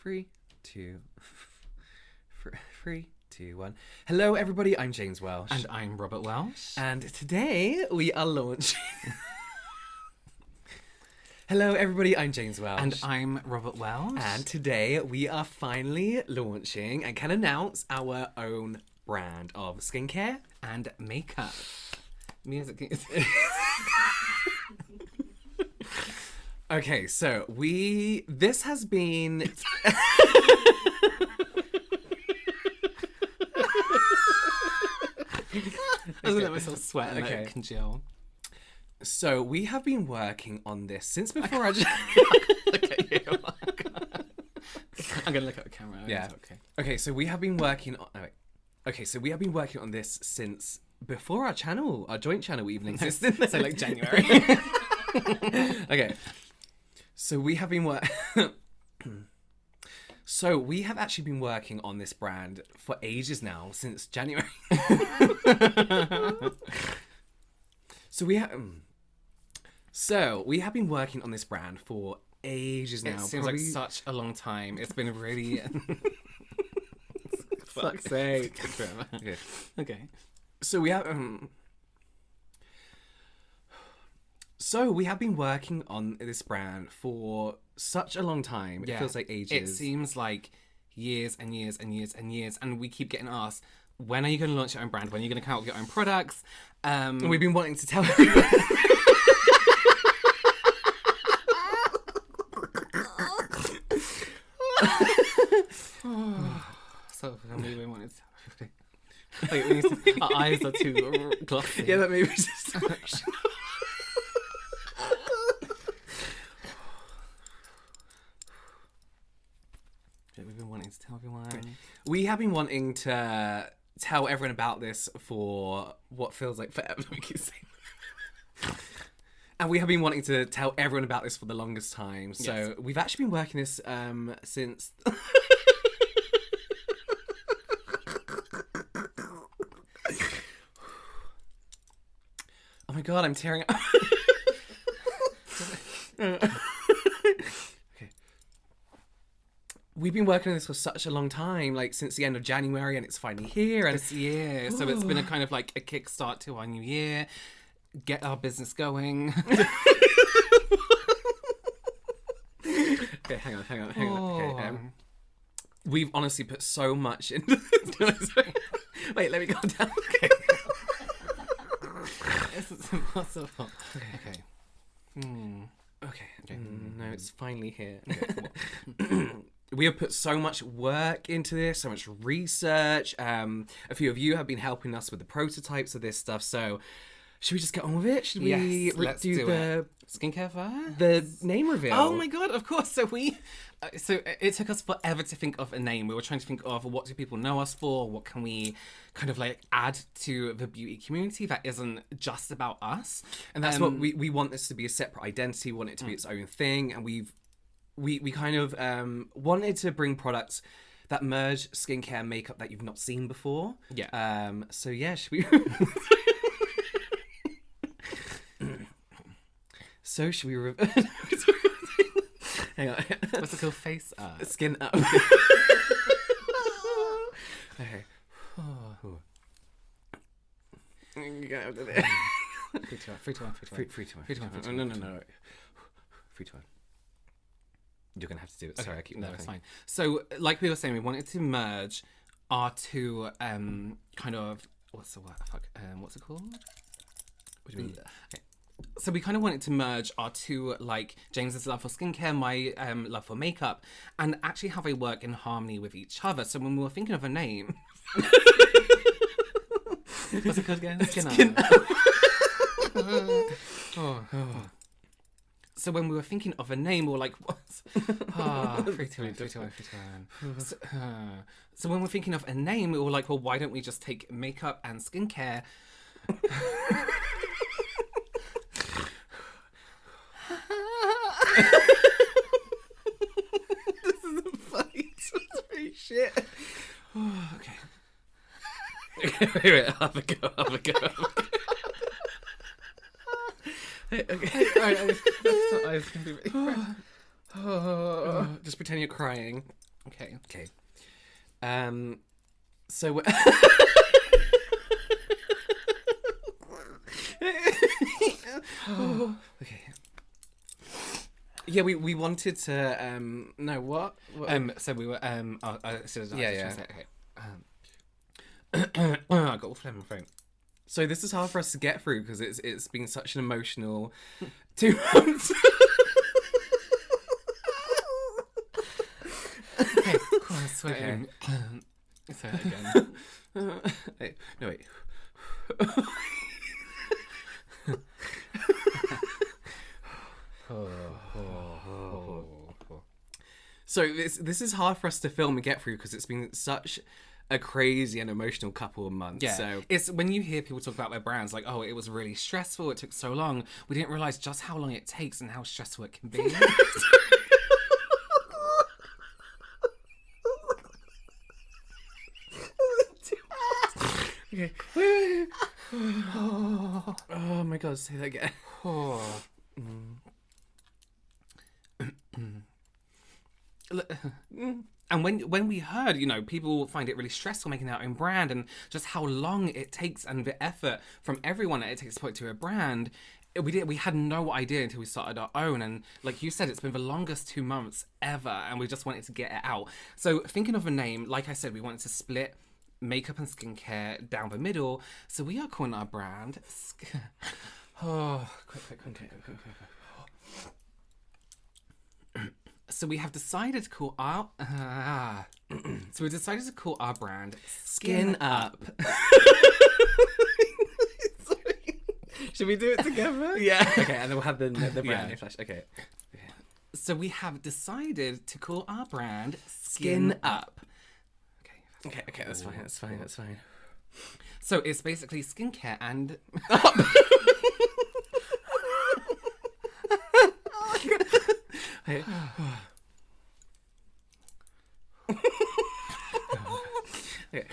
Three, two, 1. Hello, everybody. I'm James Welsh. And I'm Robert Welsh. And today we are launching... Hello, everybody. I'm James Welsh. And I'm Robert Welsh. And today we are finally launching and can announce our own brand of skincare and makeup. Music. Okay, so this has been... I was going to let myself sweat and Okay. congeal. So we have been working on this since before I... Look at you. I'm going to look at the camera. Yeah. Okay. Okay, so we have been working on... Oh, wait. Okay, so we have been working on this since before our joint channel even existed. So like January. Okay. So we have been So we have actually been working on this brand for ages now, since January. So we have been working on this brand for ages now. It seems like such a long time. It's been really... Fuck's sake. Okay. Okay. So we have been working on this brand for such a long time. It feels like ages. It seems like years and years and years and years. And we keep getting asked, when are you going to launch your own brand? When are you going to come out with your own products? And we've been wanting to tell everyone. So we wanted to tell everybody. Wait, our eyes are too glossy. Yeah, that maybe just... We've been wanting to tell everyone. We have been wanting to tell everyone about this for what feels like forever. We keep saying. And we have been wanting to tell everyone about this for the longest time. So Yes. we've actually been working this since... Oh my god, I'm tearing up. Okay. We've been working on this for such a long time, like since the end of January, and it's finally here. And This year. So it's been a kind of like a kickstart to our new year. Get our business going. Okay, hang on. Okay, we've honestly put so much into this. Wait, let me go down. Okay. This is impossible. Okay. Okay. No, it's finally here. Okay. We have put so much work into this, so much research. A few of you have been helping us with the prototypes of this stuff. So, should we just get on with it? Should we let's do the skincare first? the name reveal? Oh my god, of course. So it took us forever to think of a name. We were trying to think of what do people know us for? What can we kind of like add to the beauty community that isn't just about us? And that's what we want this to be a separate identity. We want it to be its own thing. And we kind of wanted to bring products that merge skincare and makeup that you've not seen before. Yeah. So yeah, should we... So should we... Hang on. What's it called? Face up. Skin up. Okay. Get out of there. 3, 2, 1. 3, 2, 1. No. 3, 2, 1. You're going to have to do it. Sorry, I keep No, laughing. it's fine. So, like we were saying, we wanted to merge our two kind of... What's the word? Fuck. What's it called? What do you mean? Okay. So we kind of wanted to merge our two, like, James's love for skincare, my love for makeup, and actually have they work in harmony with each other. So when we were thinking of a name... What's it called again? Skin Up. So when we were thinking of a name, we were like, what? 3, 2, 1. So when we're thinking of a name, we were like, well, why don't we just take makeup and skincare... This isn't funny. It's very shit. Okay. Wait, I'll have a go. Okay. Alright, I was going to be... Just pretend you're crying. Okay. Okay. So we're okay. Yeah, we wanted to no what? So we were Yeah. okay. I got all phlegm in my throat. So this is hard for us to get through because it's been such an emotional 2 months. Okay, cool, okay. Say that again. Wait, no wait. So this is hard for us to film and get through because it's been such a crazy and emotional couple of months. Yeah, So it's when you hear people talk about their brands, like, oh, it was really stressful, it took so long. We didn't realize just how long it takes and how stressful it can be. okay. Oh my god, say that again. And when we heard, you know, people find it really stressful making their own brand and just how long it takes and the effort from everyone that it takes to put to a brand, we had no idea until we started our own. And like you said, it's been the longest 2 months ever, and we just wanted to get it out. So thinking of a name, like I said, we wanted to split makeup and skincare down the middle. So we are calling our brand So we have decided to call our brand Skin Up. Should we do it together? Yeah. Okay, and then we'll have the brand Yeah. name flash. Okay. So we have decided to call our brand Skin Up. Okay, that's fine. So it's basically skincare and Okay. Okay.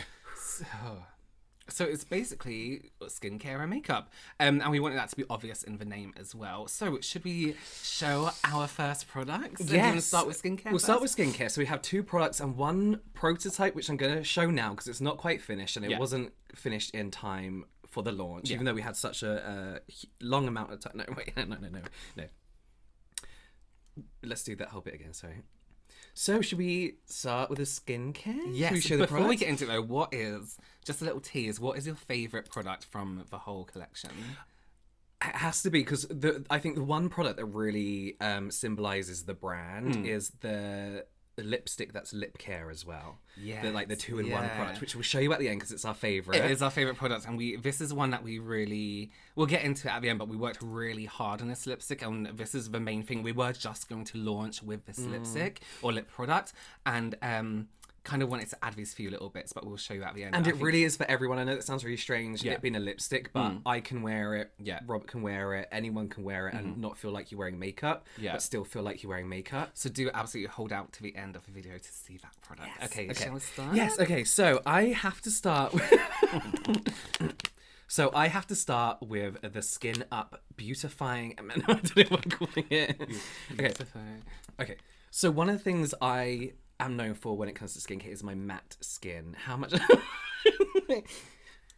So it's basically skincare and makeup. And we wanted that to be obvious in the name as well. So should we show our first products? Do you want to start with skincare? We'll start with skincare. So we have 2 products and 1 prototype, which I'm going to show now because it's not quite finished and it wasn't finished in time for the launch, even though we had such a long amount of time. No, wait, no. Let's do that whole bit again, sorry. So should we start with the skincare? Yes, Should we show before the we get into it though, what is, just a little tease, what is your favourite product from the whole collection? It has to be because I think the one product that really symbolises the brand is the lipstick that's lip care as well. Yeah, the 2-in-1 product, which we'll show you at the end because it's our favourite. It is our favourite product, and this is one that we'll get into it at the end, but we worked really hard on this lipstick, and this is the main thing. We were just going to launch with this lipstick or lip product, and kind of wanted to add these few little bits, but we'll show you at the end. And really is for everyone. I know that sounds really strange, it being a lipstick, but I can wear it, Robert can wear it, anyone can wear it and not feel like you're wearing makeup, but still feel like you're wearing makeup. So do absolutely hold out to the end of the video to see that product. Yes. Okay, shall we start? Yes, okay, so I have to start with... So I have to start with the Skin Up Beautifying... I don't know what I'm calling it. Okay, so one of the things I am known for when it comes to skincare is my matte skin. How much...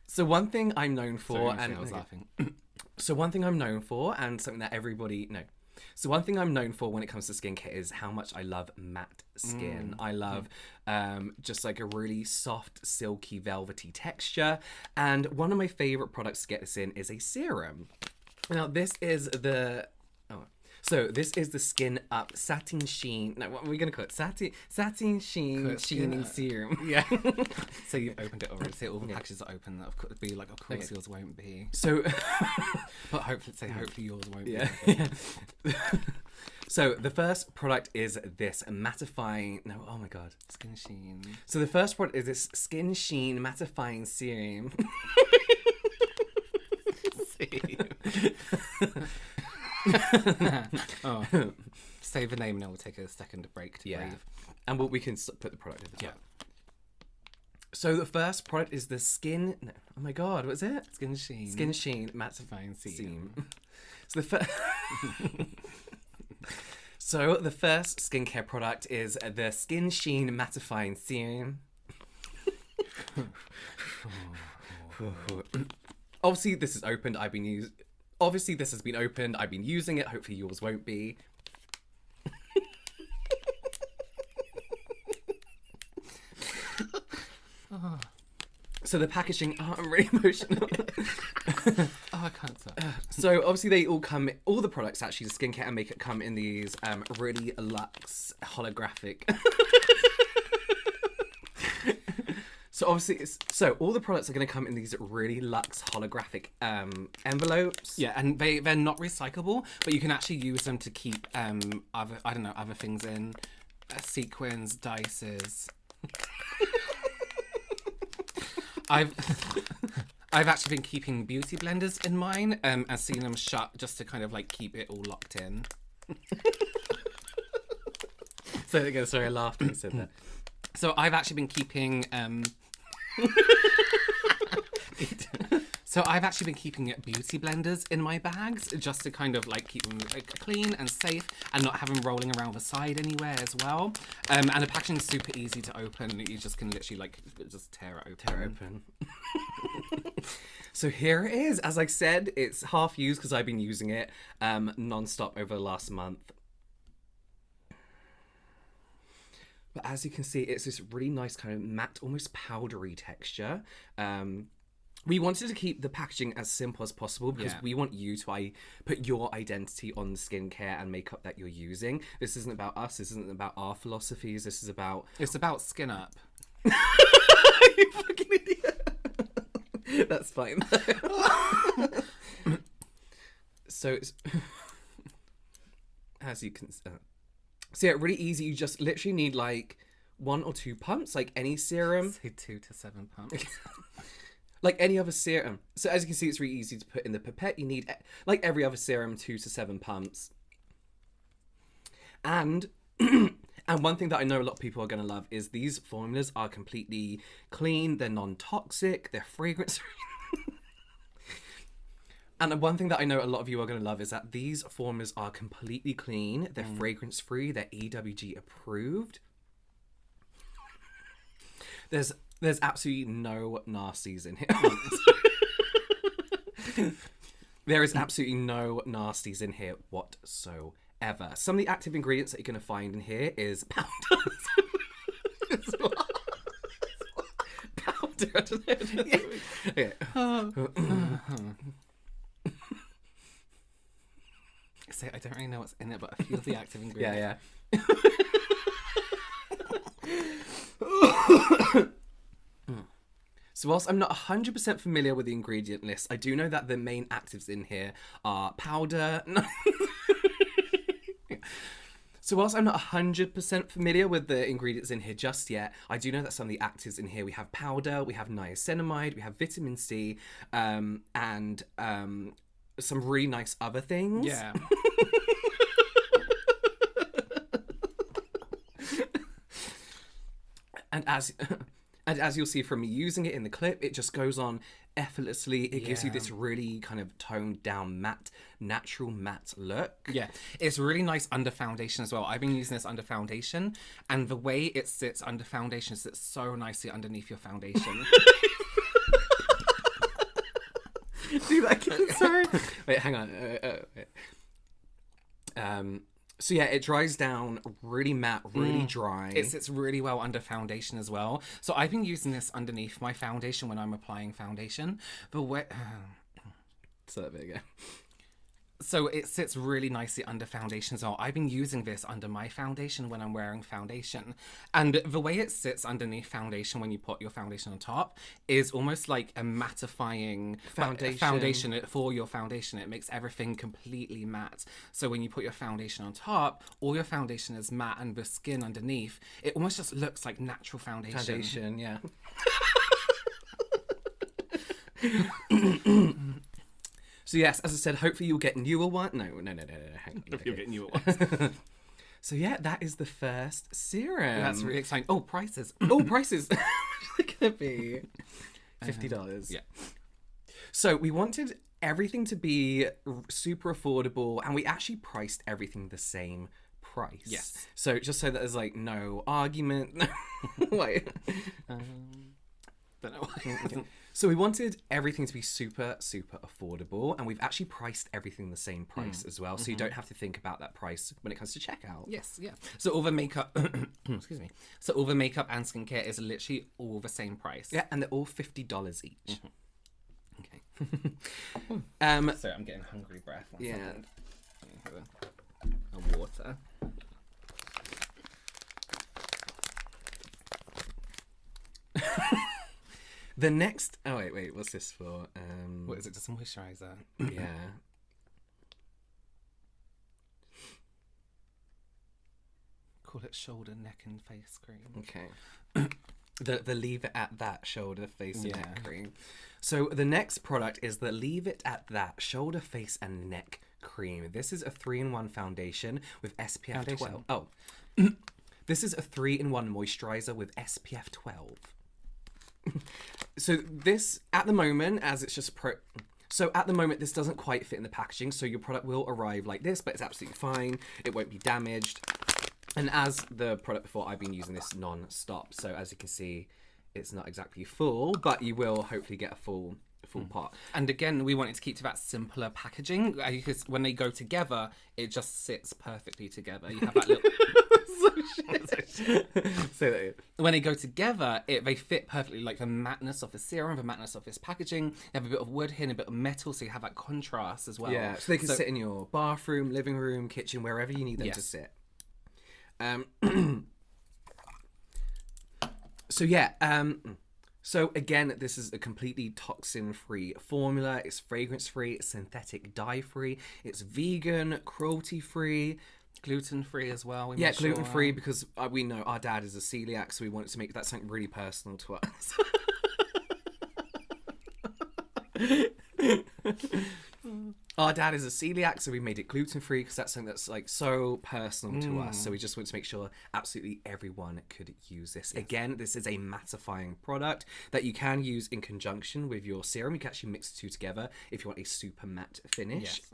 So one thing I'm known for... Sorry, I was laughing. So one thing I'm known for, and something that everybody... No. So one thing I'm known for when it comes to skincare is how much I love matte skin. I love just like a really soft, silky, velvety texture. And one of my favourite products to get this in is a serum. Now this is the... So this is the Skin Up Satin Sheen... No, what are we going to call it? Satin Sheen Sheening Serum. Yeah. So you've opened it already. So all the packages are open. Of course, be like, of course yours won't be. So... But hopefully yours won't be. Yeah. So the first product is this mattifying... No, oh my god. Skin Sheen. So the first product is this Skin Sheen Mattifying Serum. Say the name and then we'll take a second break to breathe. And we can put the product in the top. Yeah. So the first product is the Skin... No, oh my god, what's it? Skin Sheen. Skin Sheen Mattifying Serum. So the So the first skincare product is the Skin Sheen Mattifying Serum. Obviously, this is opened. Obviously, this has been opened. I've been using it. Hopefully, yours won't be. So the packaging, I'm really emotional. I can't stop. So obviously they all the products actually, the skincare and makeup come in these really luxe holographic. So obviously, all the products are going to come in these really luxe holographic envelopes. Yeah, and they're not recyclable, but you can actually use them to keep other things in, sequins, dices. I've actually been keeping beauty blenders in mine and seeing them shut just to kind of like keep it all locked in. So again, sorry, I laughed when you said that. So I've actually been keeping beauty blenders in my bags just to kind of like keep them clean and safe and not have them rolling around the side anywhere as well. And the packaging is super easy to open. You just can literally like just tear it open. So here it is. As I said, it's half used because I've been using it non-stop over the last month. But as you can see, it's this really nice kind of matte, almost powdery texture. We wanted to keep the packaging as simple as possible because we want you to put your identity on the skincare and makeup that you're using. This isn't about us. This isn't about our philosophies. This is about... It's about Skin Up. You fucking idiot. That's fine. So it's... As you can... So yeah, really easy. You just literally need like 1 or 2 pumps, like any serum. Say 2 to 7 pumps. Like any other serum. So as you can see, it's really easy to put in the pipette. You need, like every other serum, 2 to 7 pumps. And and one thing that I know a lot of people are going to love is these formulas are completely clean. They're non-toxic. They're fragrance-free. And one thing that I know a lot of you are going to love is that these formulas are completely clean. They're fragrance-free. They're EWG approved. There's absolutely no nasties in here. There is absolutely no nasties in here whatsoever. Some of the active ingredients that you're going to find in here is powder. Powder. I don't know. Okay. So I don't really know what's in it, but a few of the active ingredients. Yeah. So whilst I'm not 100% familiar with the ingredient list, I do know that the main actives in here are powder. So whilst I'm not 100% familiar with the ingredients in here just yet, I do know that some of the actives in here, we have powder, we have niacinamide, we have vitamin C, and some really nice other things. Yeah. And as you'll see from me using it in the clip, it just goes on effortlessly. It gives you this really kind of toned down matte, natural matte look. Yeah, it's really nice under foundation as well. I've been using this under foundation, and the way it sits under foundation sits so nicely underneath your foundation. Do that again. Sorry. Wait, hang on. Wait. So yeah, it dries down really matte, really dry. It sits really well under foundation as well. So I've been using this underneath my foundation when I'm applying foundation. But Say that bit again. So it sits really nicely under foundation as well. I've been using this under my foundation when I'm wearing foundation. And the way it sits underneath foundation when you put your foundation on top is almost like a mattifying foundation for your foundation. It makes everything completely matte. So when you put your foundation on top, all your foundation is matte and the skin underneath, it almost just looks like natural foundation. Foundation, yeah. So yes, as I said, hopefully you'll get newer one. No. Hang on. Hopefully you'll get newer ones. So yeah, that is the first serum. That's really exciting. Oh, prices. Oh, prices. How much are they gonna be? $50. Yeah. So we wanted everything to be super affordable, and we actually priced everything the same price. Yes. So just so that there's like no argument. Wait. Don't know. So we wanted everything to be super, super affordable, and we've actually priced everything the same price as well, so you don't have to think about that price when it comes to checkout. Yes, yeah. So all the makeup, excuse me. So all the makeup and skincare is literally all the same price. Yeah, and they're all $50 each. Okay. Sorry, I'm getting hungry breath. One Yeah. second. A water. The next... Oh, wait, what's this for? What is it? Just a moisturizer? Yeah. Call it shoulder, neck, and face cream. Okay. The Leave It At That shoulder, face, and Yeah. neck cream. So the next product is the Leave It At That shoulder, face, and neck cream. This is a 3-in-1 foundation with SPF 12. Oh. This is a 3-in-1 moisturizer with SPF 12. So this, at the moment, as it's just So at the moment, this doesn't quite fit in the packaging, so your product will arrive like this, but it's absolutely fine. It won't be damaged. And as the product before, I've been using this non-stop. So as you can see, it's not exactly full, but you will hopefully get a full pot. And again, we wanted to keep to that simpler packaging because when they go together, it just sits perfectly together. You have that little... Say that again. When they go together, they fit perfectly, like the matteness of the serum, the matteness of this packaging. They have a bit of wood here and a bit of metal, so you have that contrast as well. Yeah, so they can sit in your bathroom, living room, kitchen, wherever you need them to sit. So again, this is a completely toxin-free formula. It's fragrance-free, it's synthetic dye-free, it's vegan, cruelty-free. Gluten-free as well. Yeah, gluten-free because we know our dad is a celiac, so we wanted to make that something really personal to us. Our dad is a celiac, so we made it gluten-free because that's something that's like so personal to us. So we just wanted to make sure absolutely everyone could use this. Again, this is a mattifying product that you can use in conjunction with your serum. You can actually mix the two together if you want a super matte finish. Yes.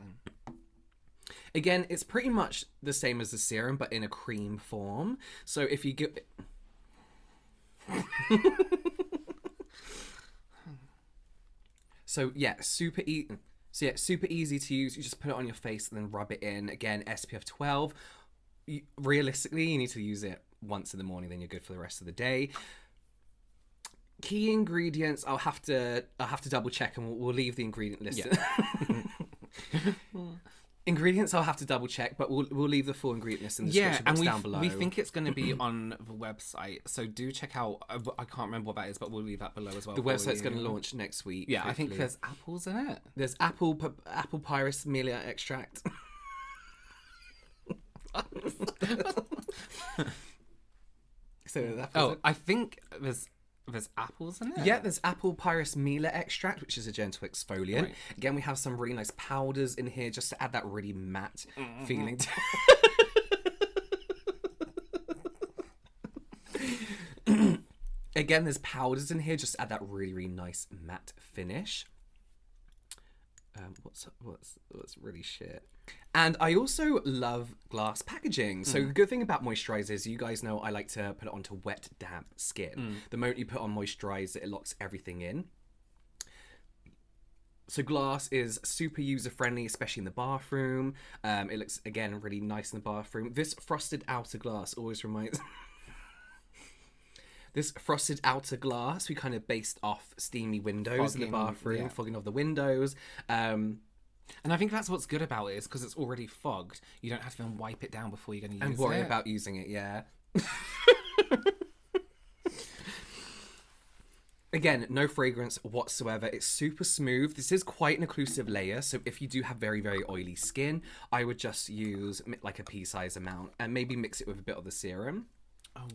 Again, it's pretty much the same as the serum, but in a cream form. So if you get... super easy to use. You just put it on your face and then rub it in. Again, SPF 12. Realistically, you need to use it once in the morning, then you're good for the rest of the day. Key ingredients, I'll have to double check, and we'll leave the ingredient list. Yeah. Ingredients I'll have to double check, but we'll leave the full ingredient list in the description box down below. We think it's going to be on the website, so do check out. I can't remember what that is, but we'll leave that below as well. The website's going to launch next week. Yeah, hopefully. I think there's apples in it. There's apple pyrus melia extract. I think there's apples in it? Yeah, there's apple pyrus mealer extract, which is a gentle exfoliant. Right. Again, we have some really nice powders in here just to add that really matte feeling. Again, there's powders in here just to add that really, really nice matte finish. What's really shit. And I also love glass packaging. So the good thing about moisturizers, you guys know I like to put it onto wet, damp skin. The moment you put on moisturizer, it locks everything in. So glass is super user-friendly, especially in the bathroom. It looks, again, really nice in the bathroom. This frosted outer glass always reminds... This frosted outer glass, we kind of based off steamy windows in the bathroom, fogging of the windows. And I think that's what's good about it is because it's already fogged. You don't have to then wipe it down before you're going to use it. And worry about using it, yeah. Again, no fragrance whatsoever. It's super smooth. This is quite an occlusive layer. So if you do have very, very oily skin, I would just use like a pea-size amount and maybe mix it with a bit of the serum.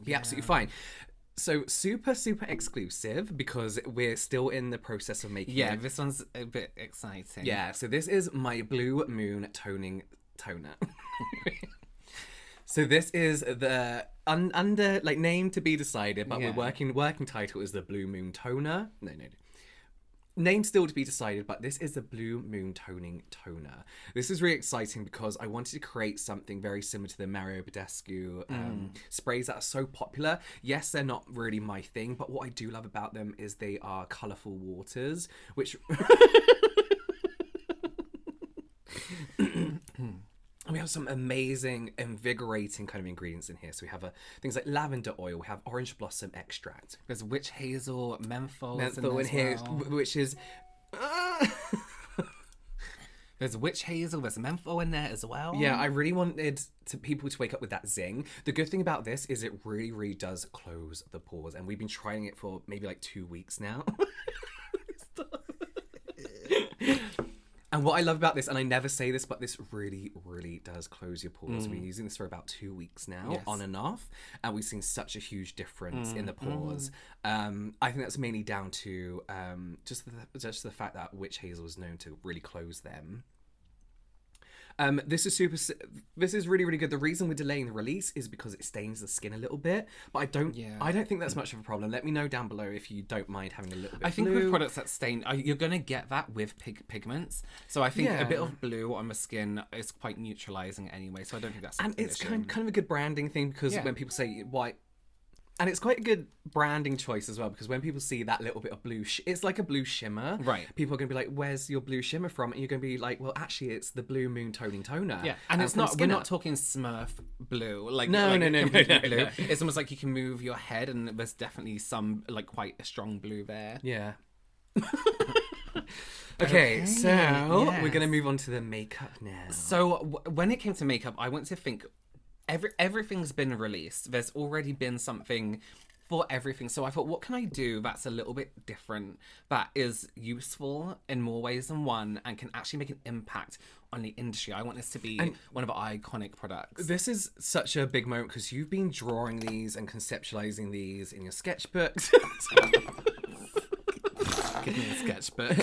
Be absolutely fine. So super, super exclusive because we're still in the process of making it. Yeah, this one's a bit exciting. Yeah, so this is my Blue Moon toner. So this is the under name to be decided, but we're working title is the Blue Moon toner. name still to be decided, but this is the Blue Moon Toning Toner. This is really exciting because I wanted to create something very similar to the Mario Badescu sprays that are so popular. Yes, they're not really my thing, but what I do love about them is they are colourful waters, which... And we have some amazing, invigorating kind of ingredients in here. So we have things like lavender oil, we have orange blossom extract. There's witch hazel, menthol In here, which is... There's witch hazel, there's menthol in there as well. Yeah, I really wanted people to wake up with that zing. The good thing about this is it really, really does close the pores. And we've been trying it for maybe like 2 weeks now. And what I love about this, and I never say this, but this really, really does close your pores. We're using this for about 2 weeks now, on and off, and we've seen such a huge difference in the pores. I think that's mainly down to just the fact that witch hazel is known to really close them. This is really, really good. The reason we're delaying the release is because it stains the skin a little bit, but I don't think that's much of a problem. Let me know down below if you don't mind having a little bit. I think with products that stain, you're gonna get that with pigments. So I think a bit of blue on the skin is quite neutralizing anyway. So I don't think that's and it's kind of a good branding thing because when people say white. And it's quite a good branding choice as well, because when people see that little bit of blue, it's like a blue shimmer. Right. People are going to be like, where's your blue shimmer from? And you're going to be like, well, actually, it's the Blue Moon Toning Toner. Yeah, and it's not, we're not talking Smurf blue. No. Blue. It's almost like you can move your head, and there's definitely some, like, quite a strong blue there. Yeah. Okay, so we're going to move on to the makeup now. So when it came to makeup, I went to think... Everything's been released. There's already been something for everything. So I thought, what can I do that's a little bit different, that is useful in more ways than one, and can actually make an impact on the industry? I want this to be one of our iconic products. This is such a big moment because you've been drawing these and conceptualizing these in your sketchbooks. Give me a sketchbook.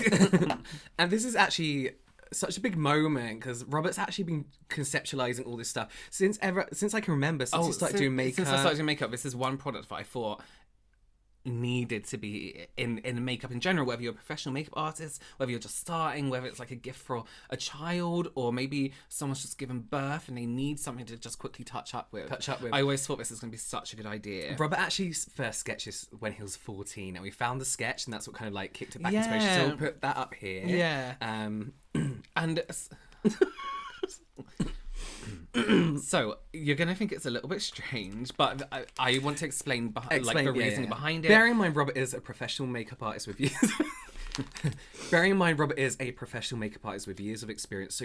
And this is actually... such a big moment because Robert's actually been conceptualizing all this stuff since I can remember, since he started doing makeup. Since I started doing makeup, this is one product that I thought needed to be in makeup in general, whether you're a professional makeup artist, whether you're just starting, whether it's like a gift for a child, or maybe someone's just given birth and they need something to just quickly touch up with. I always thought this was going to be such a good idea. Robert actually first sketched this when he was 14, and we found the sketch, and that's what kind of like kicked it back into motion. So we'll put that up here. Yeah. And so you're gonna think it's a little bit strange, but I want to explain the reasoning behind it. Bearing in mind, Robert is a professional makeup artist with years. Bearing in mind, Robert is a professional makeup artist with years of experience, so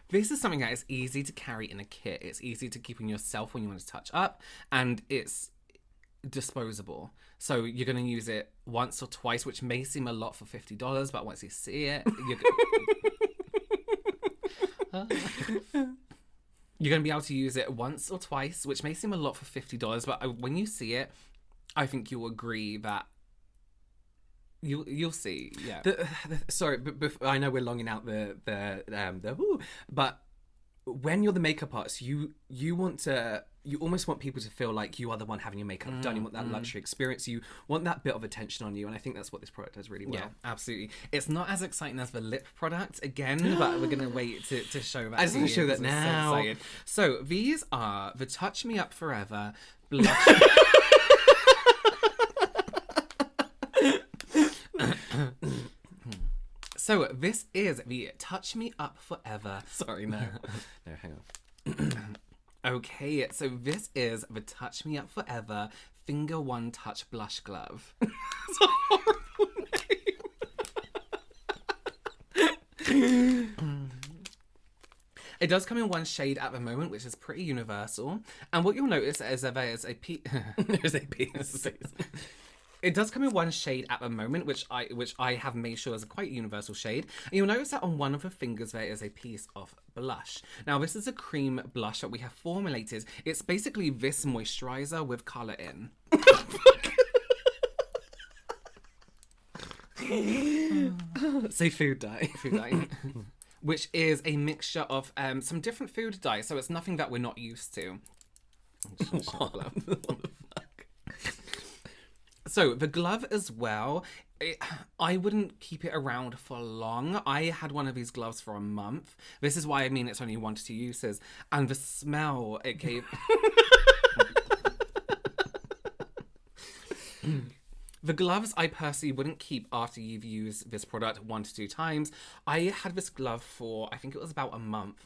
this is something that is easy to carry in a kit. It's easy to keep on yourself when you want to touch up, and it's disposable. So you're going to use it once or twice, which may seem a lot for $50, but once you see it, you're going to be able to use it once or twice, which may seem a lot for $50, but when you see it, I think you'll agree that you'll see. Yeah. Sorry, but I know we're longing out but when you're the makeup artist, you almost want people to feel like you are the one having your makeup done. You want that luxury experience. You want that bit of attention on you, and I think that's what this product does really well. Yeah, absolutely. It's not as exciting as the lip product again, but we're gonna wait to show that. I just want to show that now. So these are the Touch Me Up Forever blush. So this is the Touch Me Up Forever. Sorry, no, hang on. Okay, so this is the Touch Me Up Forever Finger One Touch Blush Glove. It's a horrible name. It does come in one shade at the moment, which is pretty universal. And what you'll notice is that there's a piece. It does come in one shade at the moment, which I have made sure is a quite universal shade. And you'll notice that on one of the fingers there is a piece of blush. Now, this is a cream blush that we have formulated. It's basically this moisturizer with colour in. Say food dye. Food dye. Which is a mixture of some different food dye, so it's nothing that we're not used to. So the glove as well, I wouldn't keep it around for long. I had one of these gloves for a month. This is why I mean it's only 1 to 2 uses. And the smell it gave... The gloves I personally wouldn't keep after you've used this product 1 to 2 times. I had this glove for, I think it was about a month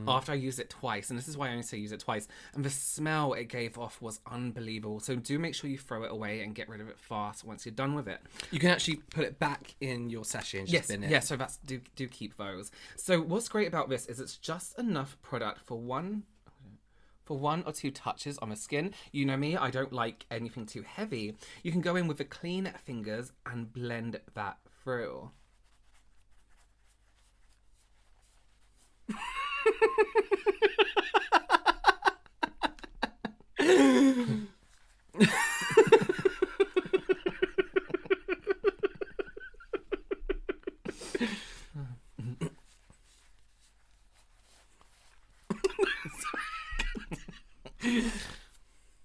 after I used it twice. And this is why I only say use it twice. And the smell it gave off was unbelievable. So do make sure you throw it away and get rid of it fast once you're done with it. You can actually put it back in your sachet and just bin it. Yeah, so that's do keep those. So what's great about this is it's just enough product for one or 2 touches on the skin. You know me, I don't like anything too heavy. You can go in with the clean fingers and blend that through.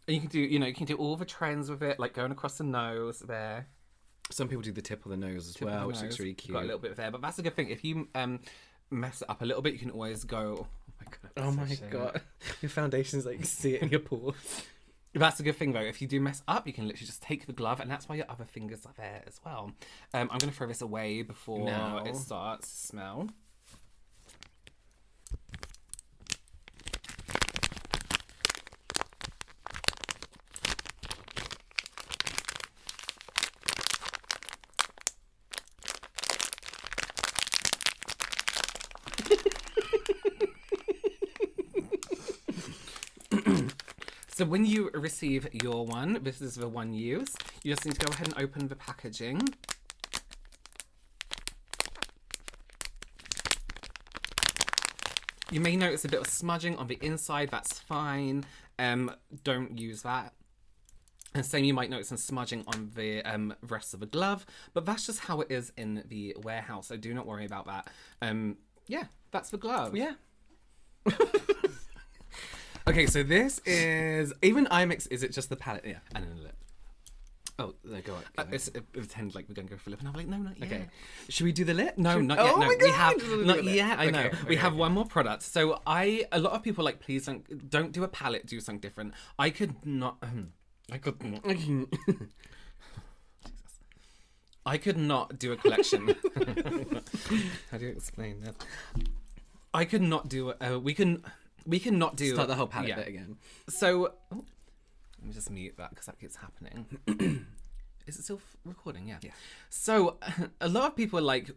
You can do all the trends with it, like going across the nose there. Some people do the tip of the nose as well, which looks really cute. Got a little bit there, but that's a good thing. If you mess it up a little bit, you can always go. Oh my god, your foundation's like you see it in your pores. That's a good thing though. If you do mess up, you can literally just take the glove, and that's why your other fingers are there as well. I'm going to throw this away before it starts to smell. So when you receive your one, this is the one use, you just need to go ahead and open the packaging. You may notice a bit of smudging on the inside, that's fine. Don't use that. And same, you might notice some smudging on the rest of the glove, but that's just how it is in the warehouse, so do not worry about that. Yeah, that's the glove. Yeah. Okay, so this is even IMAX. Is it just the palette? Yeah, And then the lip. Oh, no, go on. It's pretend like we're going to go for lip, and I'm like, no, not yet. Okay, should we do the lip? No, not yet. Oh No, my we God. have not yet. I know. Okay, We have okay. one more product. So a lot of people like, please don't do a palette, do something different. I could not. I could not do a collection. How do you explain that? I could not do. We cannot do. Start the whole palette bit again. So, let me just mute that because that keeps happening. Is it still recording? Yeah. So, a lot of people are like,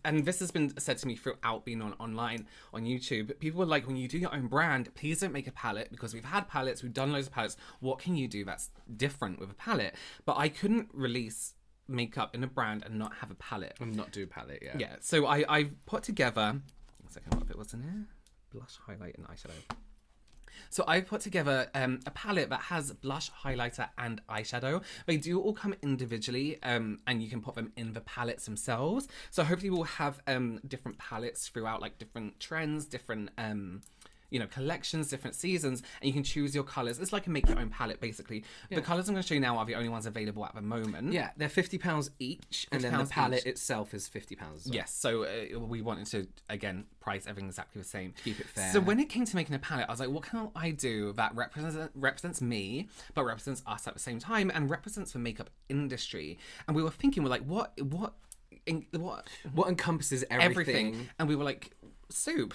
and this has been said to me throughout being online on YouTube, people are like, when you do your own brand, please don't make a palette because we've had palettes, we've done loads of palettes. What can you do that's different with a palette? But I couldn't release makeup in a brand and not have a palette. And not do a palette, yeah. Yeah, so I put together, one second, what bit was in here? Blush, highlight, and eyeshadow. So I put together a palette that has blush, highlighter, and eyeshadow. They do all come individually, and you can put them in the palettes themselves. So hopefully we'll have different palettes throughout, like different trends, different collections, different seasons, and you can choose your colours. It's like a make your own palette, basically. Yeah. The colours I'm going to show you now are the only ones available at the moment. Yeah, they're £50 each, and then the palette itself is £50. So. Yes, so we wanted to, again, price everything exactly the same. Keep it fair. So when it came to making a palette, I was like, what can I do that represents me, but represents us at the same time, and represents the makeup industry? And we were thinking, we're like, what encompasses everything? And we were like, soup,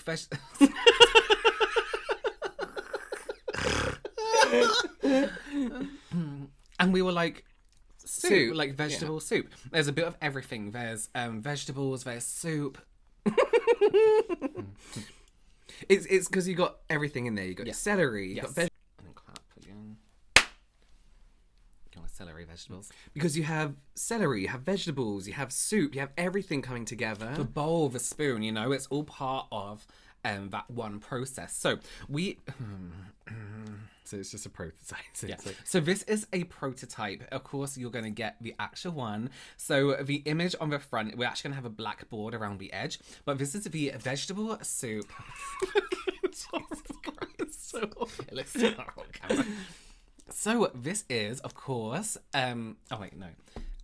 and we were like, soup, like vegetable soup. There's a bit of everything. There's vegetables, there's soup. It's because you got everything in there. You got your celery, you got and then clap again. You want celery, vegetables. Because you have celery, you have vegetables, you have soup, you have everything coming together. The bowl, the spoon, it's all part of that one process. So so it's just a prototype. Yeah. So this is a prototype. Of course, you're going to get the actual one. So the image on the front, we're actually going to have a black board around the edge. But this is the vegetable soup. Jesus Christ. So it looks so horrible, camera. So this is, of course, oh wait, no.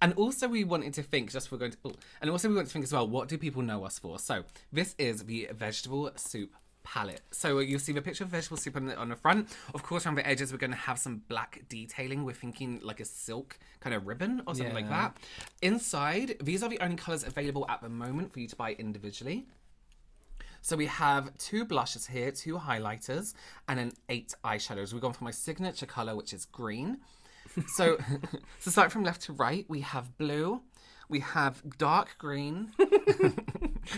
And also we wanted to think, just for going to, and also we wanted to think as well, what do people know us for? So this is the vegetable soup palette. So you'll see the picture of vegetable soup on the front. Of course, around the edges, we're going to have some black detailing. We're thinking like a silk kind of ribbon or something like that. Inside, these are the only colours available at the moment for you to buy individually. So we have 2 blushes here, 2 highlighters, and then 8 eyeshadows. We've gone for my signature colour, which is green. So starting from left to right, we have blue, we have dark green.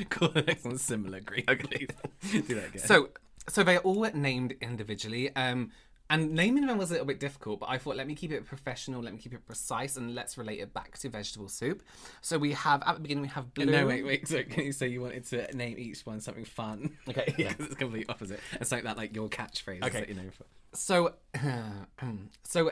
Cool, the next one's similar green. Okay, do that again. So they're all named individually. And naming them was a little bit difficult, but I thought, let me keep it professional, let me keep it precise, and let's relate it back to vegetable soup. So we have, at the beginning, we have blue. No, wait. So can you say you wanted to name each one something fun? Okay. Yeah, it's completely opposite. It's like that, like your catchphrase that you know for. So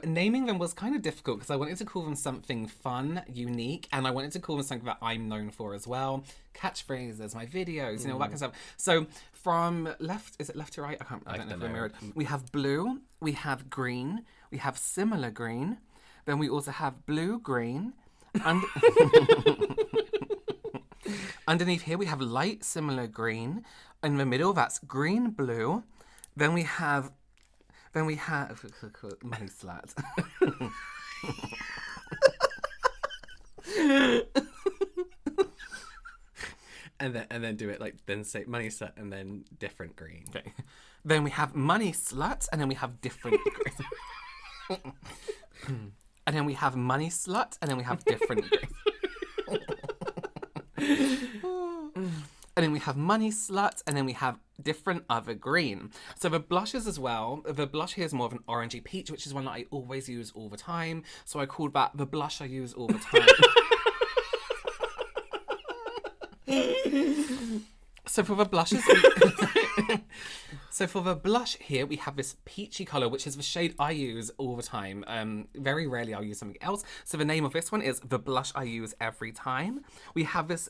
naming them was kind of difficult because I wanted to call them something fun, unique, and I wanted to call them something that I'm known for as well. Catchphrases, my videos, you know, that kind of stuff. So from left, is it left to right? I don't know if we're mirrored. We have blue, we have green, we have similar green, then we also have blue, green, and underneath here we have light, similar green. In the middle, that's green, blue. Then we have money slat. and then do it like, then say money slut and then different green. Okay. Then we have money slut, and then we have different green. And then we have money slut, and then we have different green. And then we have money slut, and then we have different other green. So the blushes as well, the blush here is more of an orangey peach, which is one that I always use all the time. So I called that the blush I use all the time. So for the blushes, so for the blush here, we have this peachy colour, which is the shade I use all the time. Very rarely I'll use something else. So the name of this one is the blush I use every time. We have this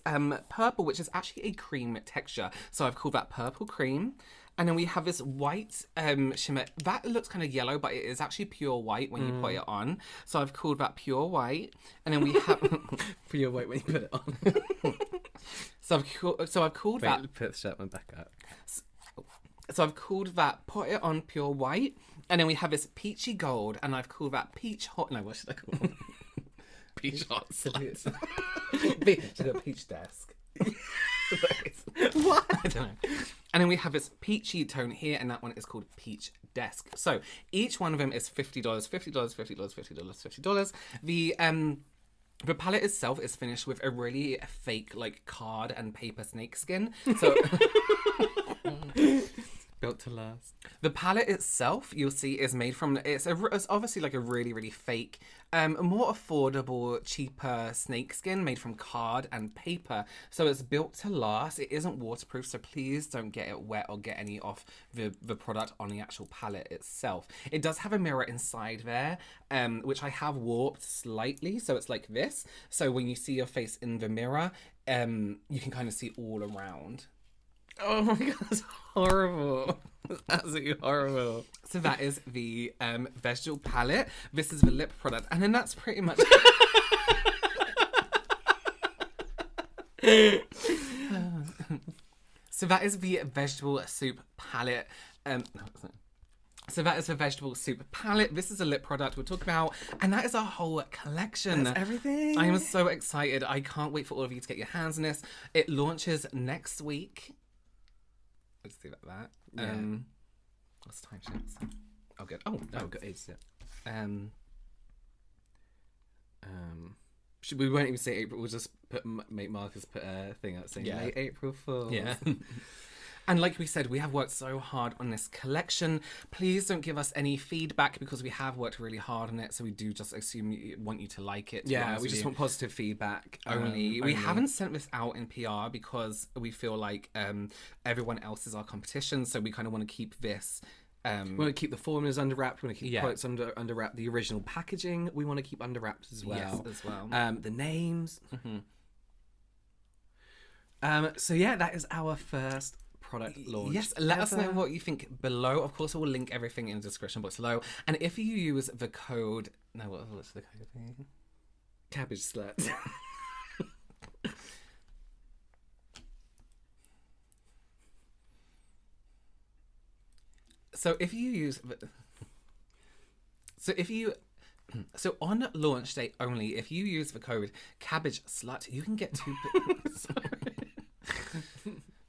purple, which is actually a cream texture. So I've called that purple cream. And then we have this white shimmer. That looks kind of yellow, but it is actually pure white when you put it on. So I've called that pure white. And then we have... Pure white when you put it on. So I've called that... Put the shirt one back up. So I've called that put it on pure white. And then we have this peachy gold. And I've called that peach hot... No, what should I call it? Peach hot slice. She's got a peach desk. What? I don't know. And then we have this peachy tone here, and that one is called Peach Desk. So each one of them is $50, $50, $50, $50, $50. The palette itself is finished with a really fake, like, card and paper snake skin. So built to last. The palette itself, you'll see, is made from, it's obviously like a really, really fake, more affordable, cheaper snake skin made from card and paper. So it's built to last. It isn't waterproof, so please don't get it wet or get any off the product on the actual palette itself. It does have a mirror inside there, which I have warped slightly, so it's like this. So when you see your face in the mirror, you can kind of see all around. Oh my god, that's horrible. That's absolutely horrible. So that is the vegetable palette. This is the lip product. And then that's pretty much... So that is the vegetable soup palette. So that is the vegetable soup palette. This is a lip product we'll talk about. And that is our whole collection. That's everything. I am so excited. I can't wait for all of you to get your hands on this. It launches next week. Let's do that. Yeah. What's the time sheets? Oh, good. Oh, no. Oh, good. It's, yeah. We won't even say April. We'll just make Marcus put a thing out saying late April Fool. Yeah. And like we said, we have worked so hard on this collection. Please don't give us any feedback because we have worked really hard on it. So we do just want you to like it. Yeah, we just want positive feedback only. We haven't sent this out in PR because we feel like everyone else is our competition. So we kind of want to keep this... we want to keep the formulas under wrapped. We want to keep quotes under wrapped. The original packaging we want to keep under wrapped as well. Yes, as well. The names. Mm-hmm. So yeah, that is our first product launch. Yes, let us know ever. what you think below. Of course, we'll link everything in the description box below. And if you use the code... No, what's the code? Cabbage slut. So if you use... So on launch day only, if you use the code cabbage slut, you can get 2...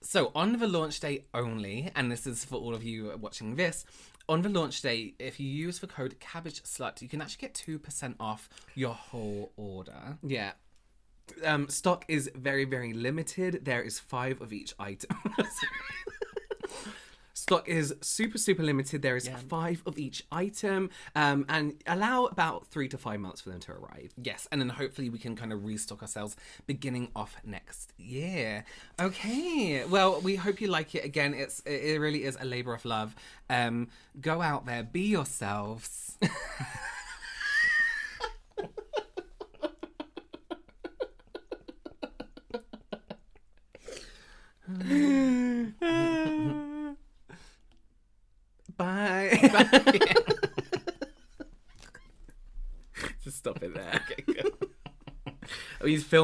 So on the launch day only, and this is for all of you watching this, on the launch day, if you use the code cabbage slut, you can actually get 2% off your whole order. Yeah. Stock is very, very limited. There is 5 of each item. Stock is super, super limited. There is 5 of each item, and allow about 3 to 5 months for them to arrive. Yes, and then hopefully we can kind of restock ourselves beginning off next year. Okay, well, we hope you like it. Again, it really is a labor of love. Go out there, be yourselves. Bye. Just stop it there. Okay, good. He's filming.